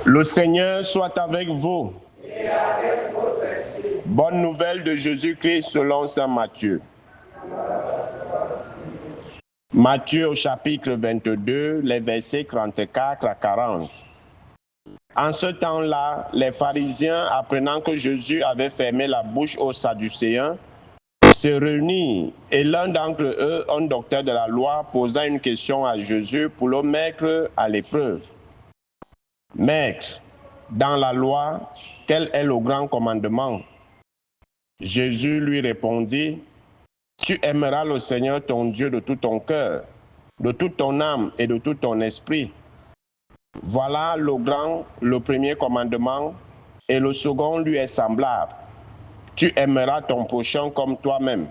Le Seigneur soit avec vous. Et avec votre esprit. Bonne nouvelle de Jésus-Christ selon saint Matthieu. Matthieu au chapitre 22, les versets 34 à 40. En ce temps-là, les pharisiens, apprenant que Jésus avait fermé la bouche aux Sadducéens, se réunirent et l'un d'entre eux, un docteur de la loi, posa une question à Jésus pour le mettre à l'épreuve. Maître, dans la loi, quel est le grand commandement? Jésus lui répondit, tu aimeras le Seigneur ton Dieu de tout ton cœur, de toute ton âme et de tout ton esprit. Voilà le premier commandement, et le second lui est semblable. Tu aimeras ton prochain comme toi-même.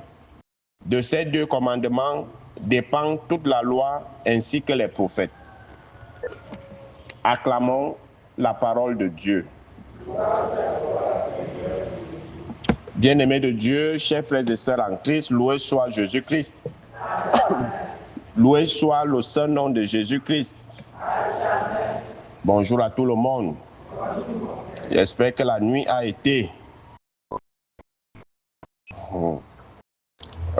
De ces deux commandements dépend toute la loi ainsi que les prophètes. Acclamons la parole de Dieu. Bien-aimés de Dieu, chers frères et sœurs en Christ, loué soit Jésus-Christ. Loué soit le saint nom de Jésus-Christ. Bonjour à tout le monde. J'espère que la nuit a été.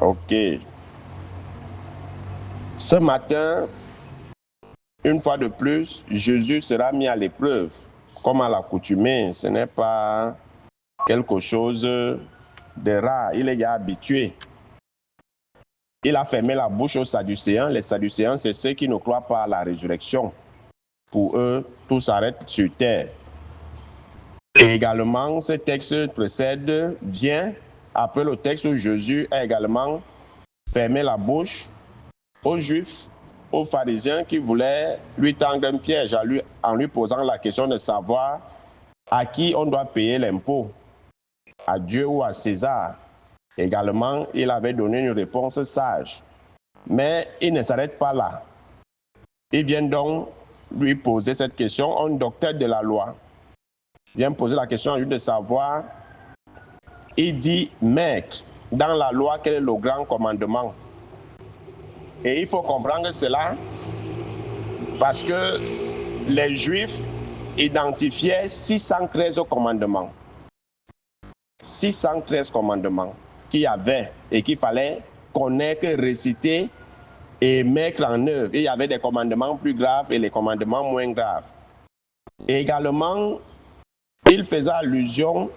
Ok. Ce matin, une fois de plus, Jésus sera mis à l'épreuve. Comme à l'accoutumée, ce n'est pas quelque chose de rare. Il est déjà habitué. Il a fermé la bouche aux Sadducéens. Les Sadducéens, c'est ceux qui ne croient pas à la résurrection. Pour eux, tout s'arrête sur terre. Et également, ce texte vient après le texte où Jésus a également fermé la bouche aux Juifs, aux pharisiens qui voulaient lui tendre un piège en lui posant la question de savoir à qui on doit payer l'impôt, à Dieu ou à César. Également, il avait donné une réponse sage. Mais il ne s'arrête pas là. Il vient donc lui poser cette question, un docteur de la loi vient poser la question à lui de savoir, il dit, maître, dans la loi, quel est le grand commandement? Et il faut comprendre cela parce que les Juifs identifiaient 613 commandements. 613 commandements qu'il y avait et qu'il fallait connaître, réciter et mettre en œuvre. Il y avait des commandements plus graves et les commandements moins graves. Et également, il faisait allusion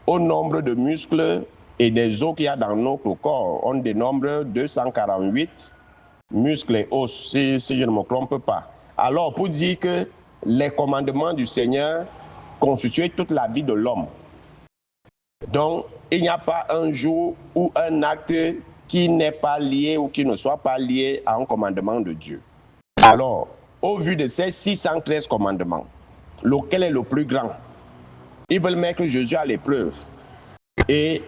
au nombre de muscles et des os qu'il y a dans notre corps. On dénombre 248 muscles et os, si je ne me trompe pas. Alors, pour dire que les commandements du Seigneur constituaient toute la vie de l'homme. Donc, il n'y a pas un jour ou un acte qui n'est pas lié ou qui ne soit pas lié à un commandement de Dieu. Alors, au vu de ces 613 commandements, lequel est le plus grand? Ils veulent mettre Jésus à l'épreuve. Et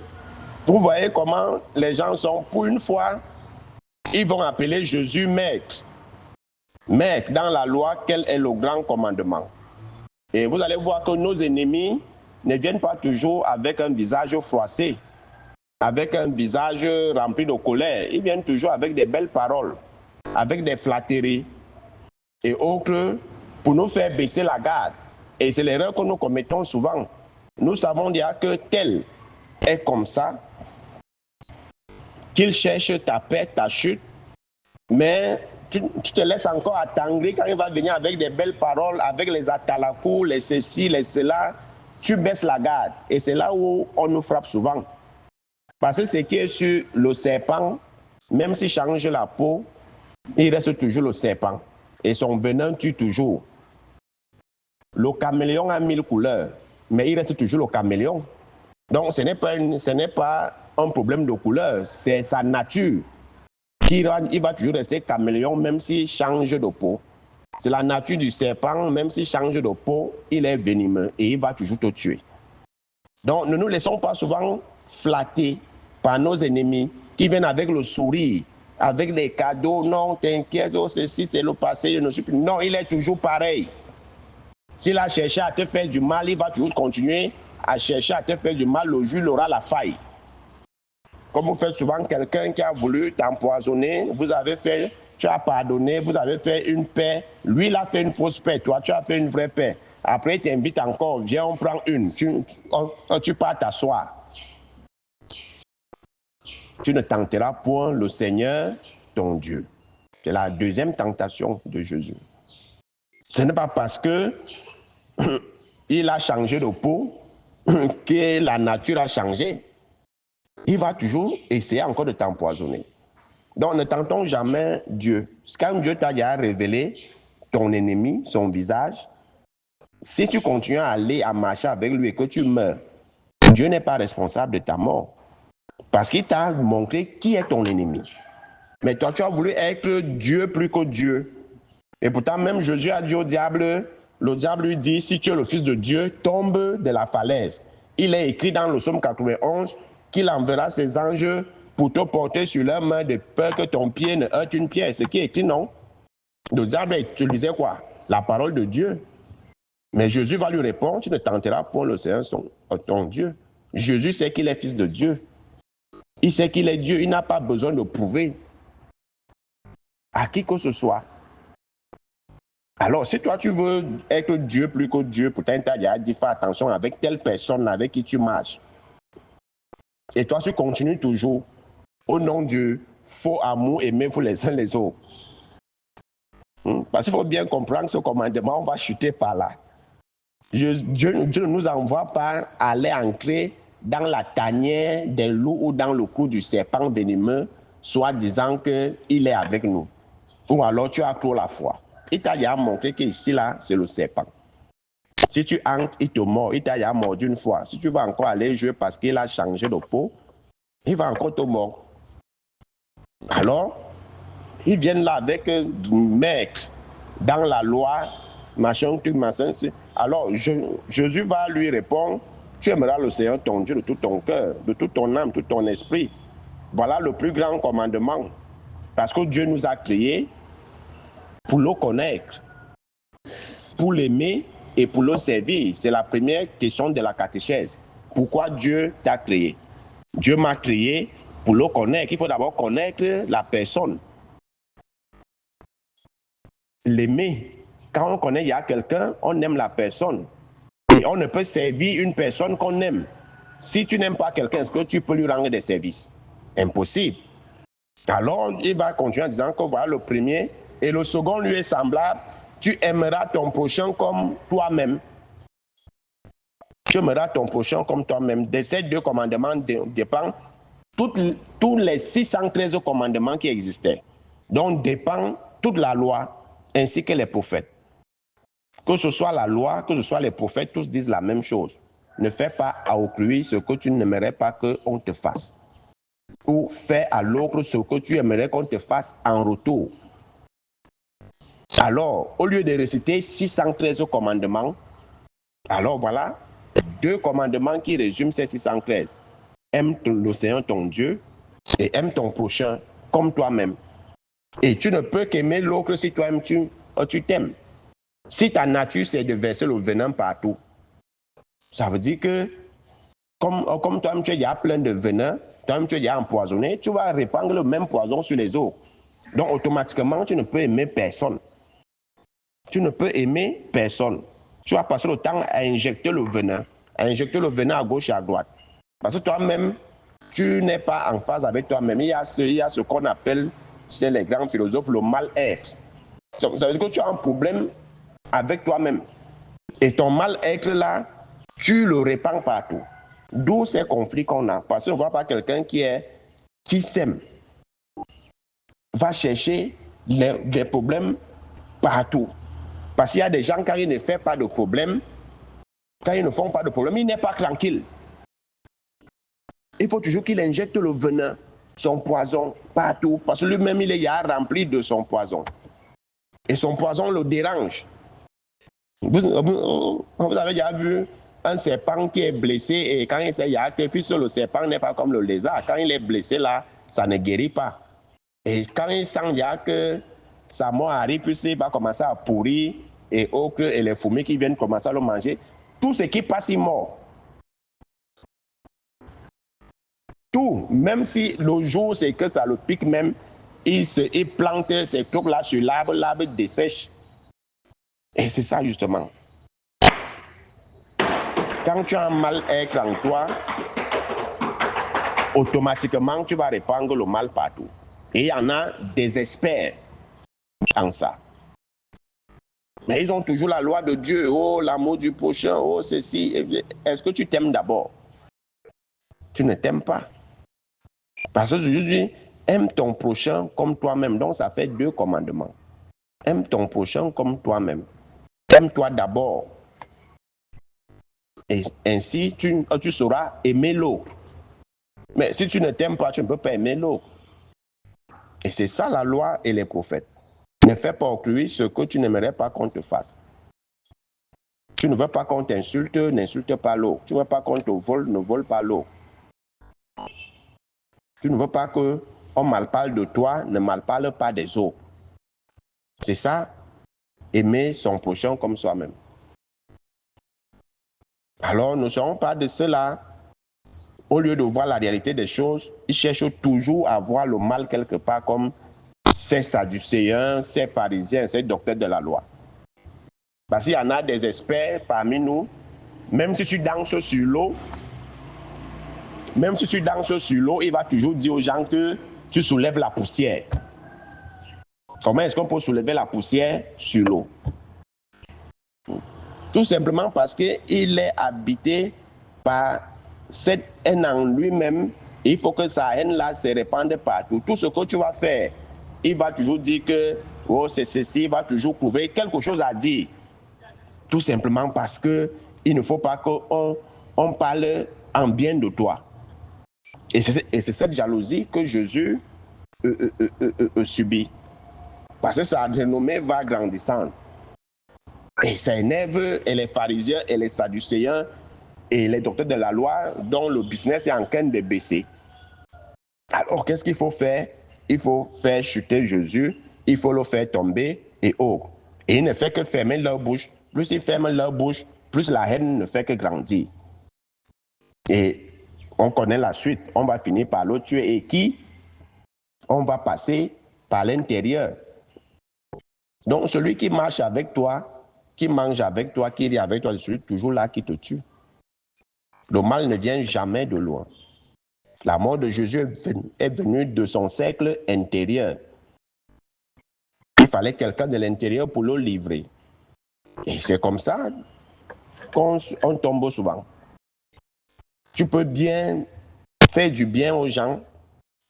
vous voyez comment les gens sont, pour une fois, ils vont appeler Jésus maître. Maître, dans la loi, quel est le grand commandement? Et vous allez voir que nos ennemis ne viennent pas toujours avec un visage froissé, avec un visage rempli de colère. Ils viennent toujours avec des belles paroles, avec des flatteries et autres pour nous faire baisser la garde. Et c'est l'erreur que nous commettons souvent. Nous savons déjà que tel est comme ça, qu'il cherche ta paix, ta chute, mais tu te laisses encore attendrir quand il va venir avec des belles paroles, avec les atalakou, les ceci, les cela, tu baisses la garde. Et c'est là où on nous frappe souvent. Parce que ce qui est sur le serpent, même s'il change la peau, il reste toujours le serpent. Et son venin tue toujours. Le caméléon a 1000 couleurs, mais il reste toujours le caméléon. Donc ce n'est pas un problème de couleur, c'est sa nature. Il va toujours rester caméléon même s'il change de peau. C'est la nature du serpent, même s'il change de peau, il est venimeux et il va toujours te tuer. Donc ne nous laissons pas souvent flatter par nos ennemis qui viennent avec le sourire, avec des cadeaux. Non, t'inquiète, oh, ceci c'est le passé, je ne suis plus. Non, il est toujours pareil. S'il a cherché à te faire du mal, il va toujours continuer à chercher à te faire du mal. Le jour, il aura la faille. Comme vous faites souvent quelqu'un qui a voulu t'empoisonner, tu as pardonné, vous avez fait une paix. Lui, il a fait une fausse paix, toi, tu as fait une vraie paix. Après, il t'invite encore, viens, on prend une. Tu pars t'asseoir. Tu ne tenteras point le Seigneur, ton Dieu. C'est la deuxième tentation de Jésus. Ce n'est pas parce que il a changé de peau que la nature a changé. Il va toujours essayer encore de t'empoisonner. Donc, ne tentons jamais Dieu. Quand Dieu t'a déjà révélé ton ennemi, son visage, si tu continues à aller, à marcher avec lui et que tu meurs, Dieu n'est pas responsable de ta mort. Parce qu'il t'a montré qui est ton ennemi. Mais toi, tu as voulu être Dieu plus que Dieu. Et pourtant, même Jésus a dit au diable, le diable lui dit, si tu es le Fils de Dieu, tombe de la falaise. Il est écrit dans le psaume 91 qu'il enverra ses anges pour te porter sur leurs mains de peur que ton pied ne heurte une pierre. Ce qui est écrit, non? Le diable utilisait quoi? La parole de Dieu. Mais Jésus va lui répondre, tu ne tenteras point le Seigneur ton Dieu. Jésus sait qu'il est Fils de Dieu. Il sait qu'il est Dieu, il n'a pas besoin de prouver à qui que ce soit. Alors, si toi tu veux être Dieu plus que Dieu, pourtant tu as déjà dit fais attention avec telle personne avec qui tu marches. Et toi tu continues toujours au nom du faux amour, aimez-vous les uns les autres. Parce qu'il faut bien comprendre ce commandement, on va chuter par là. Dieu ne nous envoie pas aller entrer dans la tanière des loups ou dans le cou du serpent venimeux, soit disant qu'il est avec nous. Ou alors tu as clos la foi. Il t'a déjà montré qu'ici, là, c'est le serpent. Si tu entres, il te mord. Il t'a déjà mordu une fois. Si tu vas encore aller jouer parce qu'il a changé de peau, il va encore te mordre. Alors, ils viennent là avec maître dans la loi, machin, truc, machin. Alors, Jésus va lui répondre, tu aimeras le Seigneur ton Dieu de tout ton cœur, de toute ton âme, de tout ton esprit. Voilà le plus grand commandement. Parce que Dieu nous a créés pour le connaître, pour l'aimer et pour le servir. C'est la première question de la catéchèse. Pourquoi Dieu t'a créé? Dieu m'a créé pour le connaître. Il faut d'abord connaître la personne. L'aimer. Quand on connaît, il y a quelqu'un, on aime la personne. Et on ne peut servir une personne qu'on aime. Si tu n'aimes pas quelqu'un, est-ce que tu peux lui rendre des services? Impossible. Alors, il va continuer en disant que voilà le premier. Et le second lui est semblable. Tu aimeras ton prochain comme toi-même. Tu aimeras ton prochain comme toi-même. De ces deux commandements dépendent tous les 613 commandements qui existaient. Donc dépend toute la loi ainsi que les prophètes. Que ce soit la loi, que ce soit les prophètes, tous disent la même chose. Ne fais pas à autrui ce que tu n'aimerais pas qu'on te fasse. Ou fais à l'autre ce que tu aimerais qu'on te fasse en retour. Alors, au lieu de réciter 613 commandements, alors voilà, deux commandements qui résument ces 613. Aime le Seigneur ton Dieu et aime ton prochain comme toi-même. Et tu ne peux qu'aimer l'autre si toi-même tu t'aimes. Si ta nature c'est de verser le venin partout, ça veut dire que comme toi-même tu es déjà plein de venin, toi-même tu es déjà empoisonné, tu vas répandre le même poison sur les autres. Donc automatiquement tu ne peux aimer personne. Tu ne peux aimer personne. Tu vas passer le temps à injecter le venin à gauche et à droite. Parce que toi-même, tu n'es pas en phase avec toi-même. Il y a ce qu'on appelle chez les grands philosophes le mal-être. Ça veut dire que tu as un problème avec toi-même. Et ton mal-être là, tu le répands partout. D'où ces conflits qu'on a. Parce qu'on ne voit pas quelqu'un qui s'aime. Va chercher des problèmes partout. Parce qu'il y a des gens, quand ils ne font pas de problème, ils n'est pas tranquille. Il faut toujours qu'il injecte le venin, son poison, partout. Parce que lui-même, il est rempli de son poison. Et son poison le dérange. Vous avez déjà vu un serpent qui est blessé et quand il s'est yaqué, puisque le serpent n'est pas comme le lézard. Quand il est blessé là, ça ne guérit pas. Et quand il sent que sa mort arrive, puisqu'il va commencer à pourrir et autres, et les fourmis qui viennent commencer à le manger, tout ce qui passe, il mord. Tout, même si le jour c'est que ça le pique même, il plante ces trucs-là sur l'arbre, l'arbre dessèche. Et c'est ça justement. Quand tu as un mal-être en toi, automatiquement, tu vas répandre le mal partout. Et il y en a des experts en ça. Mais ils ont toujours la loi de Dieu. Oh, l'amour du prochain, oh, ceci. Est-ce que tu t'aimes d'abord? Tu ne t'aimes pas. Parce que je dis, aime ton prochain comme toi-même. Donc, ça fait 2 commandements. Aime ton prochain comme toi-même. Aime-toi d'abord. Et ainsi, tu sauras aimer l'autre. Mais si tu ne t'aimes pas, tu ne peux pas aimer l'autre. Et c'est ça la loi et les prophètes. Ne fais pas autrui ce que tu n'aimerais pas qu'on te fasse. Tu ne veux pas qu'on t'insulte, n'insulte pas l'autre. Tu ne veux pas qu'on te vole, ne vole pas l'autre. Tu ne veux pas qu'on malparle de toi, ne malparle pas des autres. C'est ça, aimer son prochain comme soi-même. Alors, ne serons pas de ceux-là. Au lieu de voir la réalité des choses, ils cherchent toujours à voir le mal quelque part comme ces sadducéens, ces pharisiens, ces docteurs de la loi. Parce qu'il y en a des experts parmi nous, même si tu danses sur l'eau, il va toujours dire aux gens que tu soulèves la poussière. Comment est-ce qu'on peut soulever la poussière sur l'eau? Tout simplement parce qu'il est habité par cette haine en lui-même. Il faut que sa haine-là se répande partout. Tout ce que tu vas faire, il va toujours dire que oh, c'est ceci, il va toujours trouver quelque chose à dire. Tout simplement parce qu'il ne faut pas qu'on parle en bien de toi. Et c'est cette jalousie que Jésus subit. Parce que sa renommée va grandissant. Et ça énerve et les pharisiens et les sadducéens et les docteurs de la loi dont le business est en train de baisser. Alors, qu'est-ce qu'il faut faire? Il faut faire chuter Jésus, il faut le faire tomber et autres. Et il ne fait que fermer leur bouche. Plus ils ferment leur bouche, plus la haine ne fait que grandir. Et on connaît la suite. On va finir par le tuer. Et qui? On va passer par l'intérieur. Donc, celui qui marche avec toi, qui mange avec toi, qui rit avec toi, c'est celui toujours là qui te tue. Le mal ne vient jamais de loin. La mort de Jésus est venue de son cercle intérieur. Il fallait quelqu'un de l'intérieur pour le livrer. Et c'est comme ça qu'on tombe souvent. Tu peux bien faire du bien aux gens,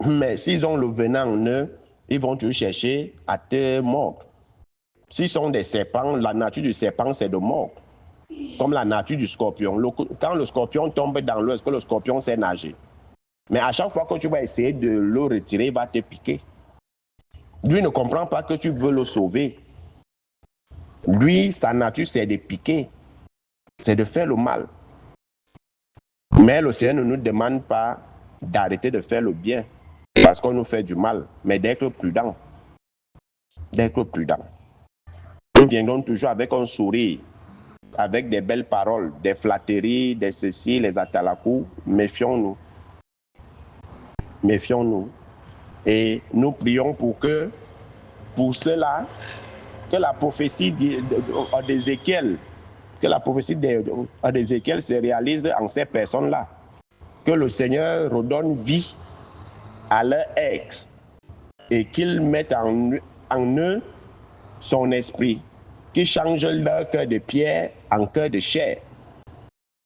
mais s'ils ont le venin en eux, ils vont te chercher à te mordre. S'ils sont des serpents, la nature du serpent, c'est de mordre. Comme la nature du scorpion. Quand le scorpion tombe dans l'eau, est-ce que le scorpion sait nager? Mais à chaque fois que tu vas essayer de le retirer, il va te piquer. Lui ne comprend pas que tu veux le sauver. Lui, sa nature, c'est de piquer. C'est de faire le mal. Mais le Seigneur ne nous demande pas d'arrêter de faire le bien parce qu'on nous fait du mal, mais d'être prudent. D'être prudent. Nous viendrons toujours avec un sourire, avec des belles paroles, des flatteries, des ceci, les atalakou. Méfions-nous. Méfions-nous. Et nous prions pour cela, que la prophétie d'Ézéchiel, se réalise en ces personnes-là. Que le Seigneur redonne vie à leur être et qu'il mette en eux son esprit, qu'il change leur cœur de pierre en cœur de chair.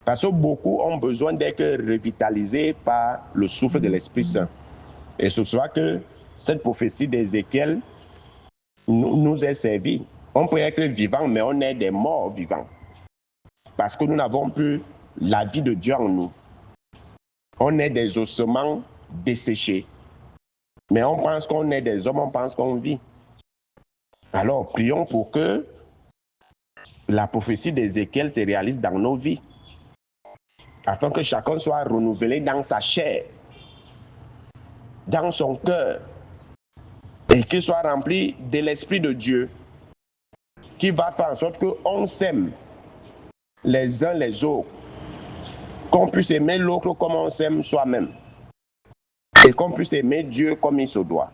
Parce que beaucoup ont besoin d'être revitalisés par le souffle de l'Esprit Saint. Et ce soit que cette prophétie d'Ézéchiel nous est servie. On peut être vivant, mais on est des morts vivants. Parce que nous n'avons plus la vie de Dieu en nous. On est des ossements desséchés. Mais on pense qu'on est des hommes, on pense qu'on vit. Alors, prions pour que la prophétie d'Ézéchiel se réalise dans nos vies. Afin que chacun soit renouvelé dans sa chair, dans son cœur, et qu'il soit rempli de l'Esprit de Dieu, qui va faire en sorte qu'on s'aime les uns les autres, qu'on puisse aimer l'autre comme on s'aime soi-même, et qu'on puisse aimer Dieu comme il se doit.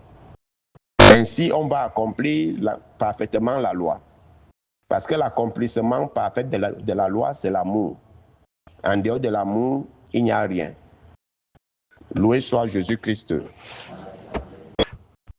Ainsi, on va accomplir parfaitement la loi. Parce que l'accomplissement parfait de la loi, c'est l'amour. En dehors de l'amour, il n'y a rien. Loué soit Jésus-Christ.